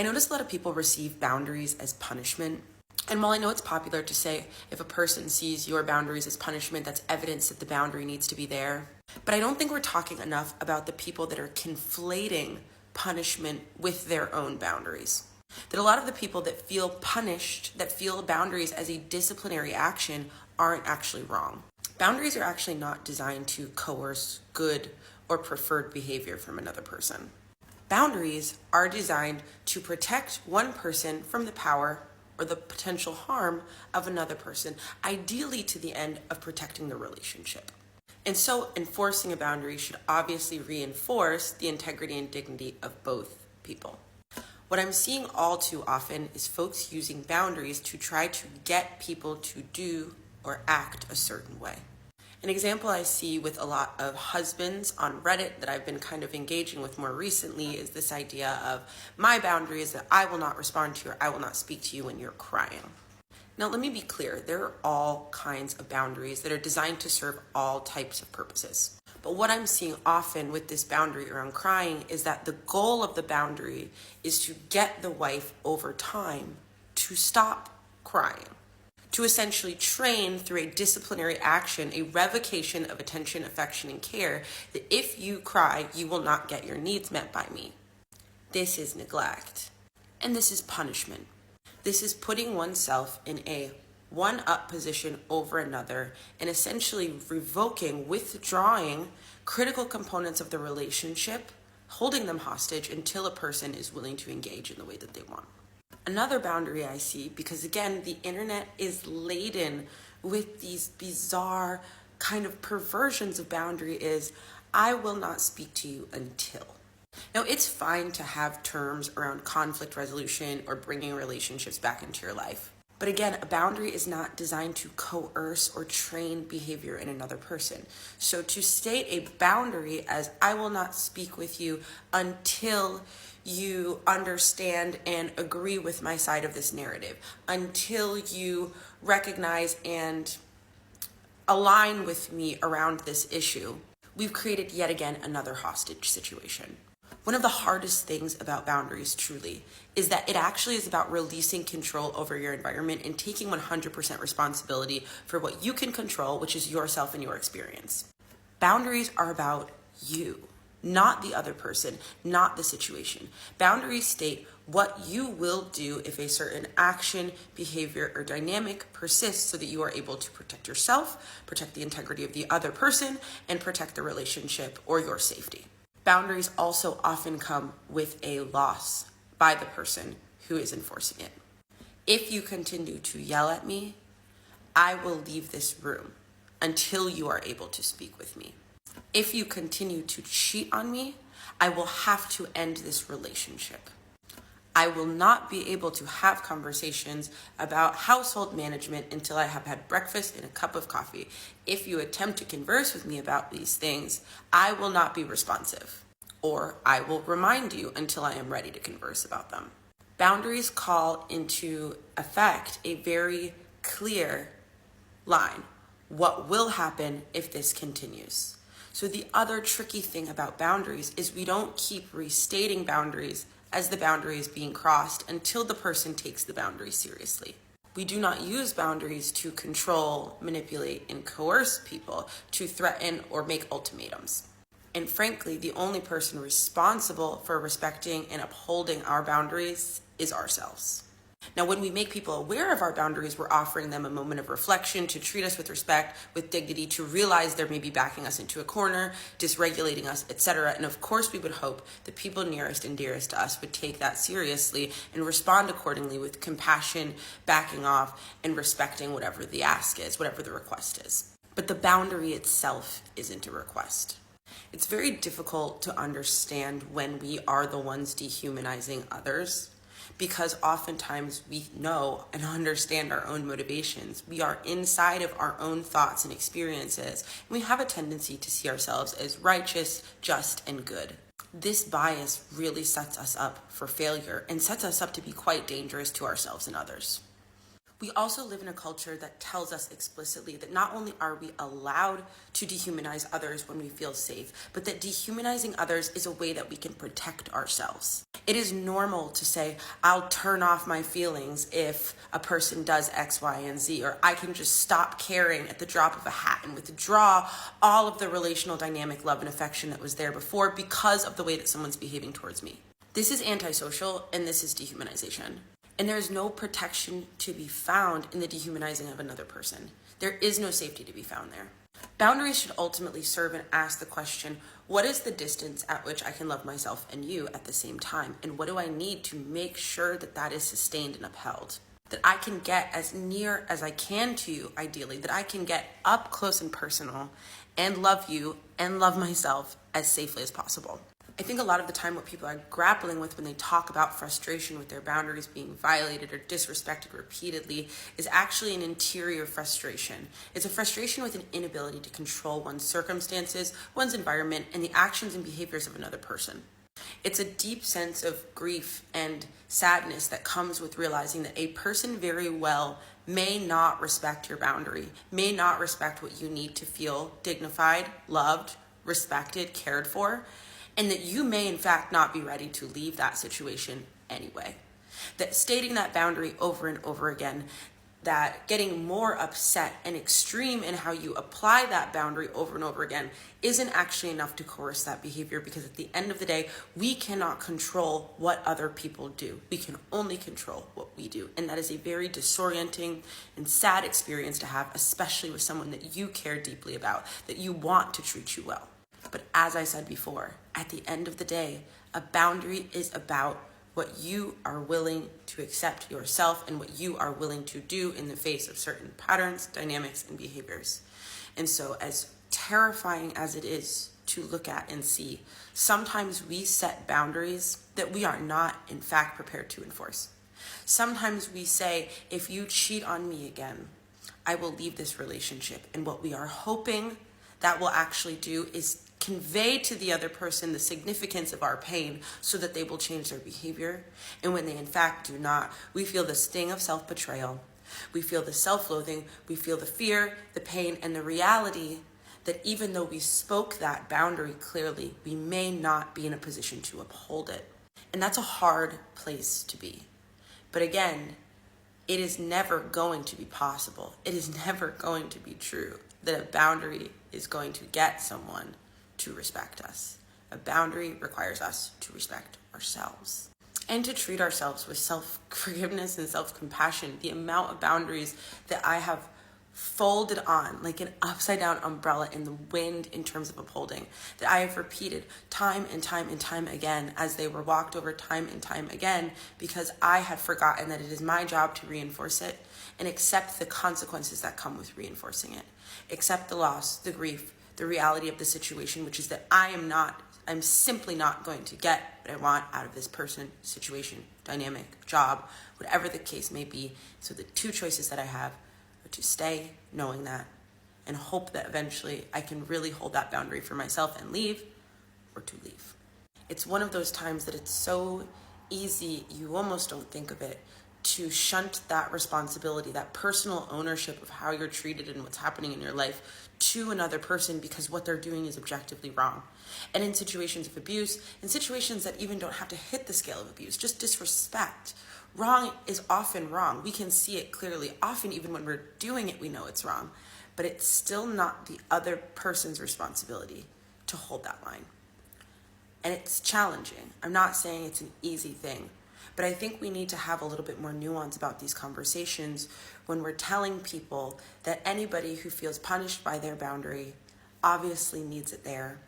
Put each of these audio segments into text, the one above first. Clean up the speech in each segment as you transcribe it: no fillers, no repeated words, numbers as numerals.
I notice a lot of people receive boundaries as punishment. And while I know it's popular to say if a person sees your boundaries as punishment, that's evidence that the boundary needs to be there. But I don't think we're talking enough about the people that are conflating punishment with their own boundaries. That a lot of the people that feel punished, that feel boundaries as a disciplinary action, aren't actually wrong. Boundaries are actually not designed to coerce good or preferred behavior from another person. Boundaries are designed to protect one person from the power or the potential harm of another person, ideally to the end of protecting the relationship. And so enforcing a boundary should obviously reinforce the integrity and dignity of both people. What I'm seeing all too often is folks using boundaries to try to get people to do or act a certain way. An example I see with a lot of husbands on Reddit that I've been kind of engaging with more recently is this idea of my boundary is that I will not respond to you or I will not speak to you when you're crying. Now, let me be clear, there are all kinds of boundaries that are designed to serve all types of purposes. But what I'm seeing often with this boundary around crying is that the goal of the boundary is to get the wife over time to stop crying, to essentially train through a disciplinary action, a revocation of attention, affection, and care, that if you cry, you will not get your needs met by me. This is neglect, and this is punishment. This is putting oneself in a one-up position over another and essentially revoking, withdrawing critical components of the relationship, holding them hostage until a person is willing to engage in the way that they want. Another boundary I see, because again, the internet is laden with these bizarre kind of perversions of boundary, is I will not speak to you until. Now, it's fine to have terms around conflict resolution or bringing relationships back into your life. But again, a boundary is not designed to coerce or train behavior in another person. So to state a boundary as I will not speak with you until you understand and agree with my side of this narrative, until you recognize and align with me around this issue, we've created yet again another hostage situation. One of the hardest things about boundaries truly is that it actually is about releasing control over your environment and taking 100% responsibility for what you can control, which is yourself and your experience. Boundaries are about you, not the other person, not the situation. Boundaries state what you will do if a certain action, behavior, or dynamic persists so that you are able to protect yourself, protect the integrity of the other person, and protect the relationship or your safety. Boundaries also often come with a loss by the person who is enforcing it. If you continue to yell at me, I will leave this room until you are able to speak with me. If you continue to cheat on me, I will have to end this relationship. I will not be able to have conversations about household management until I have had breakfast and a cup of coffee. If you attempt to converse with me about these things, I will not be responsive, or I will remind you until I am ready to converse about them. Boundaries call into effect a very clear line. What will happen if this continues? So the other tricky thing about boundaries is we don't keep restating boundaries as the boundary is being crossed until the person takes the boundary seriously. We do not use boundaries to control, manipulate, and coerce people, to threaten or make ultimatums. And frankly, the only person responsible for respecting and upholding our boundaries is ourselves. Now, when we make people aware of our boundaries, we're offering them a moment of reflection to treat us with respect, with dignity, to realize they're maybe backing us into a corner, dysregulating us, etc. And of course, we would hope the people nearest and dearest to us would take that seriously and respond accordingly with compassion, backing off, and respecting whatever the ask is, whatever the request is. But the boundary itself isn't a request. It's very difficult to understand when we are the ones dehumanizing others, because oftentimes we know and understand our own motivations. We are inside of our own thoughts and experiences, and we have a tendency to see ourselves as righteous, just, and good. This bias really sets us up for failure and sets us up to be quite dangerous to ourselves and others. We also live in a culture that tells us explicitly that not only are we allowed to dehumanize others when we feel safe, but that dehumanizing others is a way that we can protect ourselves. It is normal to say, I'll turn off my feelings if a person does X, Y, and Z, or I can just stop caring at the drop of a hat and withdraw all of the relational dynamic love and affection that was there before because of the way that someone's behaving towards me. This is antisocial, and this is dehumanization. And there is no protection to be found in the dehumanizing of another person. There is no safety to be found there. Boundaries should ultimately serve and ask the question, what is the distance at which I can love myself and you at the same time? And what do I need to make sure that that is sustained and upheld? That I can get as near as I can to you, ideally, that I can get up close and personal and love you and love myself as safely as possible. I think a lot of the time what people are grappling with when they talk about frustration with their boundaries being violated or disrespected repeatedly is actually an interior frustration. It's a frustration with an inability to control one's circumstances, one's environment, and the actions and behaviors of another person. It's a deep sense of grief and sadness that comes with realizing that a person very well may not respect your boundary, may not respect what you need to feel dignified, loved, respected, cared for, and that you may in fact not be ready to leave that situation anyway. That stating that boundary over and over again, that getting more upset and extreme in how you apply that boundary over and over again isn't actually enough to coerce that behavior, because at the end of the day, we cannot control what other people do. We can only control what we do. And that is a very disorienting and sad experience to have, especially with someone that you care deeply about, that you want to treat you well. But as I said before, at the end of the day, a boundary is about what you are willing to accept yourself and what you are willing to do in the face of certain patterns, dynamics, and behaviors. And so as terrifying as it is to look at and see, sometimes we set boundaries that we are not, in fact, prepared to enforce. Sometimes we say, if you cheat on me again, I will leave this relationship. And what we are hoping that will actually do is convey to the other person the significance of our pain so that they will change their behavior. And when they in fact do not, we feel the sting of self-betrayal. We feel the self-loathing. We feel the fear, the pain, and the reality that even though we spoke that boundary clearly, we may not be in a position to uphold it. And that's a hard place to be. But again, it is never going to be possible. It is never going to be true that a boundary is going to get someone to respect us. A boundary requires us to respect ourselves and to treat ourselves with self-forgiveness and self-compassion. The amount of boundaries that I have folded on like an upside down umbrella in the wind in terms of upholding, that I have repeated time and time and time again as they were walked over time and time again, because I had forgotten that it is my job to reinforce it and accept the consequences that come with reinforcing it. Accept the loss, the grief, the reality of the situation, which is that I'm simply not going to get what I want out of this person, situation, dynamic, job, whatever the case may be. So the two choices that I have are to stay knowing that and hope that eventually I can really hold that boundary for myself and leave, or to leave. It's one of those times that it's so easy, you almost don't think of it, to shunt that responsibility, that personal ownership of how you're treated and what's happening in your life to another person because what they're doing is objectively wrong. And in situations of abuse, in situations that even don't have to hit the scale of abuse, just disrespect, wrong is often wrong. We can see it clearly. Often even when we're doing it, we know it's wrong. But it's still not the other person's responsibility to hold that line. And it's challenging. I'm not saying it's an easy thing. But I think we need to have a little bit more nuance about these conversations when we're telling people that anybody who feels punished by their boundary obviously needs it there.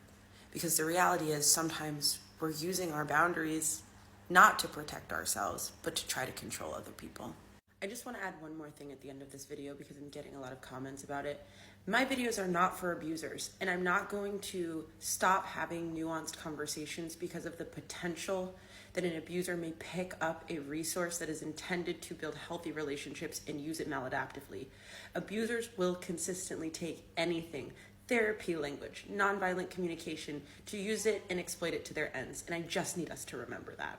Because the reality is sometimes we're using our boundaries not to protect ourselves, but to try to control other people. I just want to add one more thing at the end of this video because I'm getting a lot of comments about it. My videos are not for abusers, and I'm not going to stop having nuanced conversations because of the potential that an abuser may pick up a resource that is intended to build healthy relationships and use it maladaptively. Abusers will consistently take anything, therapy language, nonviolent communication, to use it and exploit it to their ends, and I just need us to remember that.